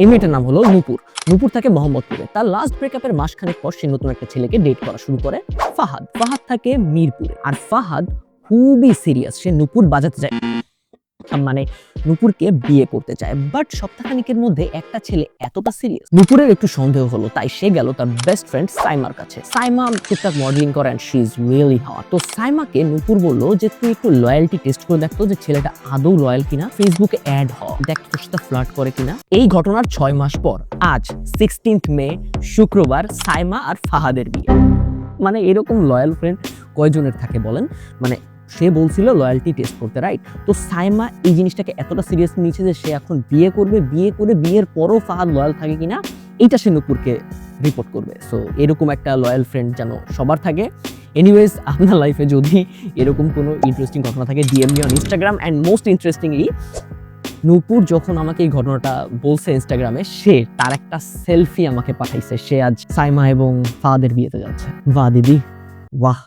এই মেয়েটার নাম হলো নূপুর। নূপুর থাকে মোহাম্মদপুরে। তার লাস্ট ব্রেকআপের মাসখানেক পর সে নতুন একটা ছেলেকে ডেট করা শুরু করে, ফাহাদ। ফাহাদ থাকে মিরপুরে। আর ফাহাদ খুবই সিরিয়াস, সে নূপুর বাজাতে যায়, মানে নূপুরকে বিয়ে করতে চায়। বাট সপ্তাহখানিকের মধ্যে একটা ছেলে এতটা সিরিয়াস, নূপুরের একটু সন্দেহ হলো, তাই সে গেল তার বেস্ট ফ্রেন্ড সাইমার কাছে। সাইমা টুকটাক মডেলিং করে and she is really hot. তো সাইমাকে নূপুর বলল যে তুই একটু লয়্যালটি টেস্ট করে দেখতো যে ছেলেটা আদৌ লয়াল কিনা, ফেসবুকে অ্যাড হ, দেখ তোর সাথে ফ্লার্ট করে কিনা। এই ঘটনার 6 মাস পর আজ 16th মে শুক্রবার সাইমা আর ফাহাদের বিয়ে। মানে এরকম লয়াল ফ্রেন্ড কয়জনের থাকে বলেন? মানে সে বলছিল লয়্যালটি টেস্ট করতে, রাইট? তো সাইমা এই জিনিসটাকে এতটা সিরিয়াসলি নিচ্ছে যে সে এখন বিয়ে করবে, বিয়ে করে বিয়ের পরও ফাহাদ লয়াল থাকে কিনা এইটা সে নূপুরকে রিপোর্ট করবে। সো এরকম একটা লয়াল ফ্রেন্ড যেন সবার থাকে। এনিওয়েজ, আপনার লাইফে যদি এরকম কোনো ইন্টারেস্টিং ঘটনা থাকে, DM me on Instagram. And most interestingly, Nupur যখন আমাকে এই ঘটনাটা বলছে ইনস্টাগ্রামে, সে তার একটা সেলফি আমাকে পাঠাইছে। সে আজ সাইমা এবং ফাহাদের বিয়েতে যাচ্ছে। বাহ দিদি, বাহ।